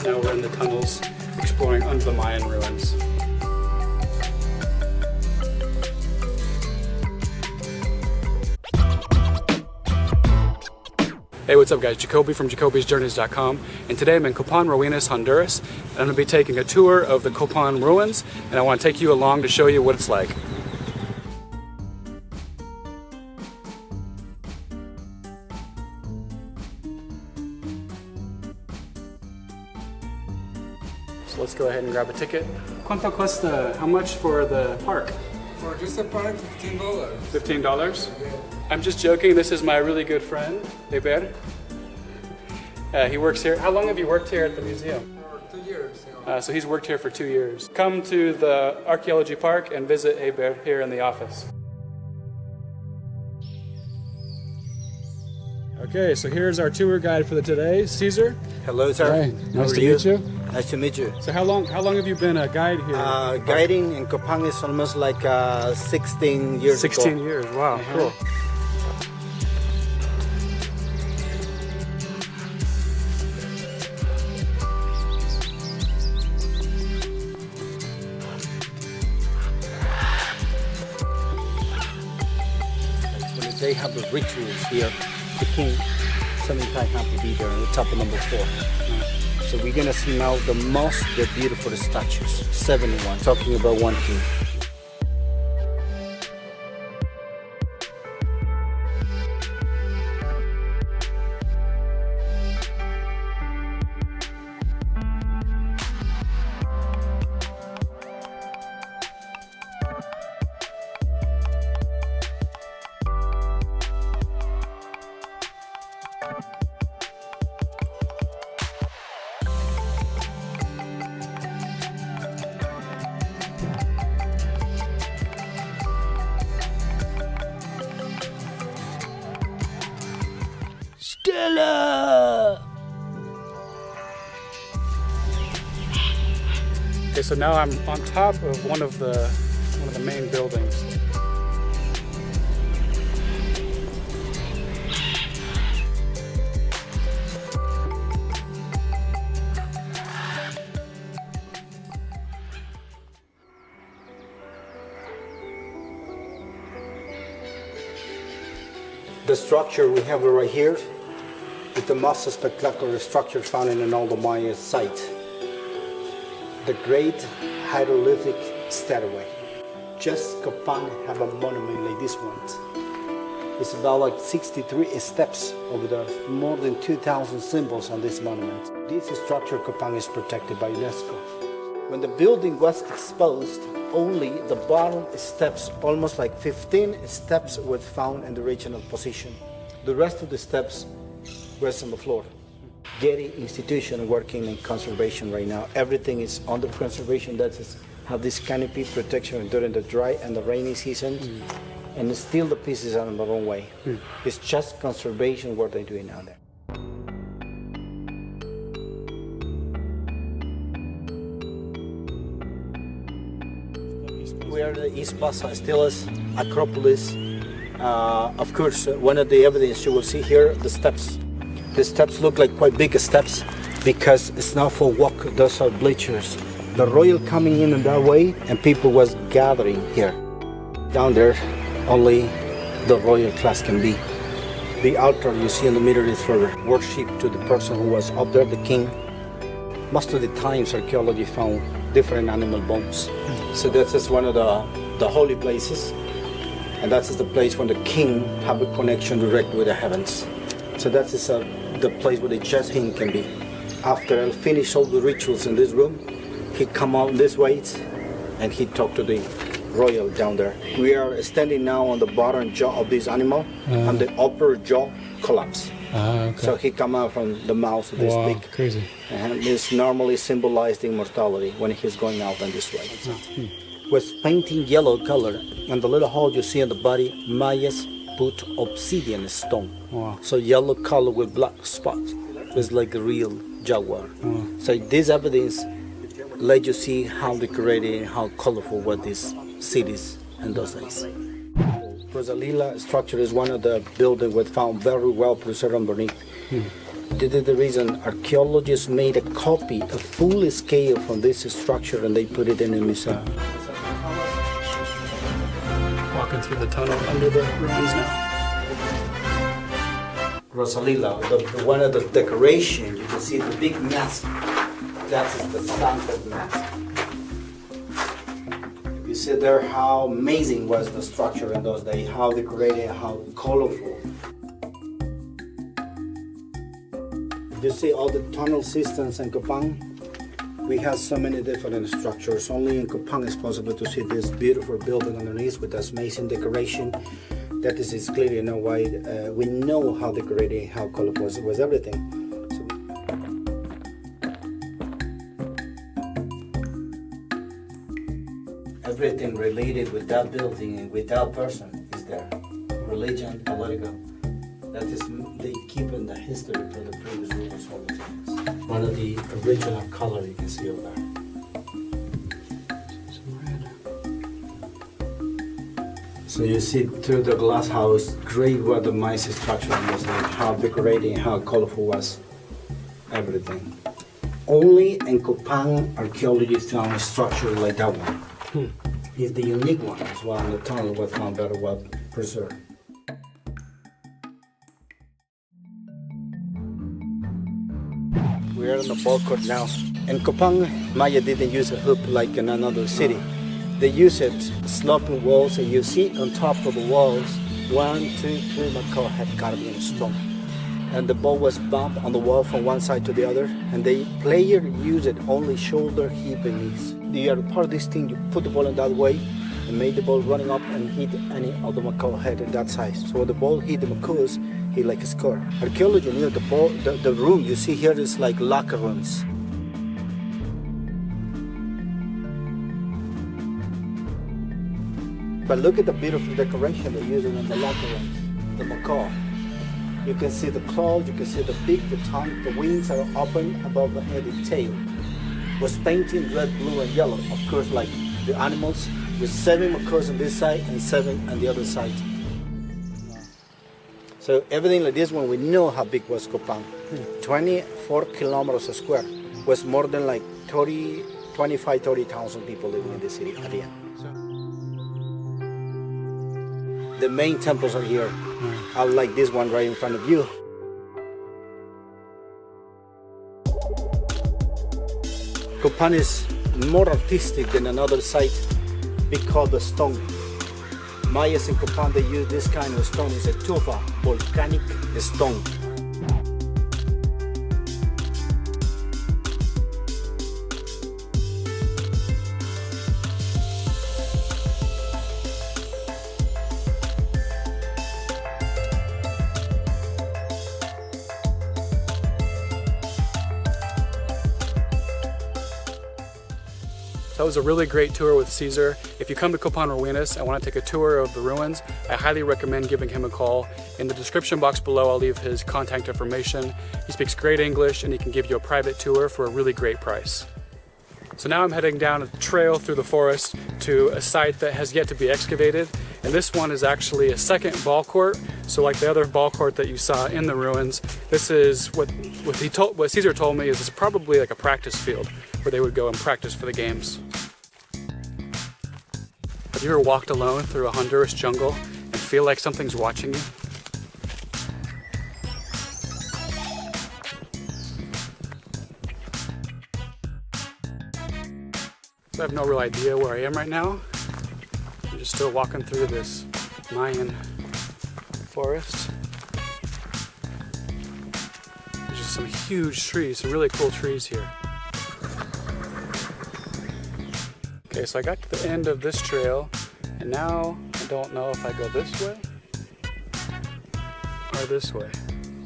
Now we're in the tunnels exploring under the Mayan ruins. Hey, what's up guys? Jacoby from JacobysJourneys.com, and today I'm in Copan Ruinas, Honduras, and I'm going to be taking a tour of the Copan Ruins, and I want to take you along to show you what it's like. So let's go ahead and grab a ticket. ¿Cuánto cuesta? How much for the park? For just a park, $15. $15? I'm just joking. This is my really good friend, Eber. He works here. How long have you worked here at the museum? For 2 years. So he's worked here for 2 years. Come to the archaeology park and visit Eber here in the office. Okay, so here's our tour guide for the today, Cesar. Hello, sir. Hi, nice to meet you. Nice to meet you. So how long have you been a guide here? Guiding in Copan is almost like 16 years 16 ago. years, wow, cool. When they have the rituals here, the king sometimes have to be there on the top of number 4. So we're gonna see now the beautiful statues, 71, talking about one king. Stella! Okay, so now I'm on top of one of the main buildings. The structure we have right here is the most spectacular structure found in all the Mayan site. The Great Hieroglyphic Stairway. Just Copan have a monument like this one. It's about like 63 steps over there, more than 2,000 symbols on this monument. This structure Copan is protected by UNESCO. When the building was exposed, only the bottom steps, almost like 15 steps, were found in the original position. The rest of the steps rest on the floor. Getty institution working in conservation right now. Everything is under conservation. That is have this canopy protection during the dry and the rainy season, and still the pieces are on the wrong way. It's just conservation what they're doing out there. We are the East Plaza, still is Acropolis. Of course, one of the evidence you will see here, the steps. The steps look like quite big steps because it's not for walk, those are bleachers. The royal coming in that way and people was gathering here. Down there, only the royal class can be. The altar you see in the middle is for worship to the person who was up there, the king. Most of the times archaeology found different animal bones. So that's just one of the holy places. And that is the place when the king have a connection direct with the heavens. So that is the place where the just him can be. After I finish all the rituals in this room, he come out this way and he talk to the royal down there. We are standing now on the bottom jaw of this animal, and the upper jaw collapse. Okay. So he come out from the mouth of this big. Crazy. And this normally symbolized immortality when he's going out in this way. Was painting yellow color, and the little hole you see in the body, Mayas put obsidian stone. Wow. So yellow color with black spots. It's like a real jaguar. So this evidence let you see how decorated and how colorful were these cities in those days. Rosalila structure is one of the buildings we found very well preserved underneath. This is the reason archaeologists made a copy, a full scale from this structure, and they put it in a museum. Walking through the tunnel under the ruins now. Rosalila, one of the decoration, you can see the big mask. That is the Santa mask. You see there how amazing was the structure in those days, how decorated, how colorful. You see all the tunnel systems in Copan. We have so many different structures. Only in Copan is possible to see this beautiful building underneath with this amazing decoration. That is clearly why we know how decorated, how colorful was everything. Everything related with that building and with that person is there. Religion, political. That is, they keep in the history for the previous rulers all the time. One of the original color you can see over there. So you see through the glass house, great what the Mayan structure was, like how decorated, how colorful was everything. Only in Copan archaeology found a structure like that one. It's the unique one as well, and the tunnel was found very well preserved. We are in the ball court now. In Copan, Maya didn't use a hoop like in another city. They use it sloping walls, and you see on top of the walls 1, 2, 3 Macau head carved in stone. And the ball was bumped on the wall from one side to the other, and the player used it only shoulder, hip, and knees. The other part of this thing, you put the ball in that way and made the ball running up and hit any of the Macau head in that size. So when the ball hit the Macau's, he like a score. Archaeology knew the ball, the room you see here is like locker rooms. But look at the beautiful decoration they use in the locker rooms, the Macau. You can see the claws, you can see the beak, the tongue, the wings are open above the head and tail. Was painted red, blue, and yellow. Of course, like the animals, with 7 Macau's on this side and 7 on the other side. So everything like this one, we know how big was Copan. 24 kilometers square. Was more than like 30,000 people living in the city at the end. The main temples are here. I like this one right in front of you. Copan is more artistic than another site because the stone. Mayas in Copan, they use this kind of stone. It's a tufa, volcanic stone. So that was a really great tour with Cesar. If you come to Copan Ruinas and want to take a tour of the ruins, I highly recommend giving him a call. In the description box below, I'll leave his contact information. He speaks great English and he can give you a private tour for a really great price. So now I'm heading down a trail through the forest to a site that has yet to be excavated. And this one is actually a second ball court. So like the other ball court that you saw in the ruins, this is what Cesar told me is it's probably like a practice field where they would go and practice for the games. Have you ever walked alone through a Honduras jungle and feel like something's watching you? So I have no real idea where I am right now. I'm just still walking through this Mayan forest. There's just some huge trees, some really cool trees here. Okay, so I got to the end of this trail, and now I don't know if I go this way or this way.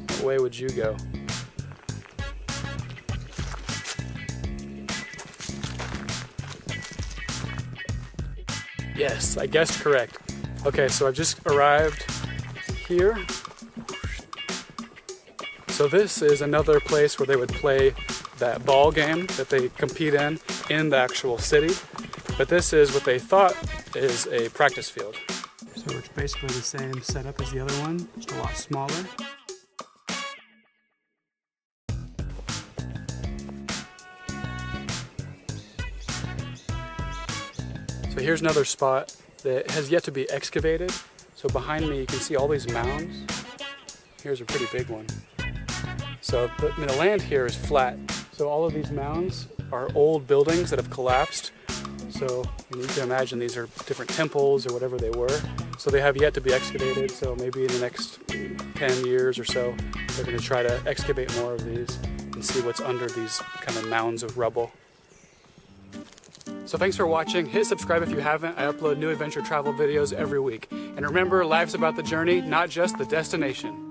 What way would you go? Yes, I guessed correct. Okay, so I've just arrived here. So this is another place where they would play that ball game that they compete in the actual city. But this is what they thought is a practice field. So it's basically the same setup as the other one, just a lot smaller. But here's another spot that has yet to be excavated. So behind me you can see all these mounds. Here's a pretty big one. So the land here is flat. So all of these mounds are old buildings that have collapsed. So you can imagine these are different temples or whatever they were. So they have yet to be excavated. So maybe in the next 10 years or so, they're going to try to excavate more of these and see what's under these kind of mounds of rubble. So thanks for watching. Hit subscribe if you haven't. I upload new adventure travel videos every week. And remember, life's about the journey, not just the destination.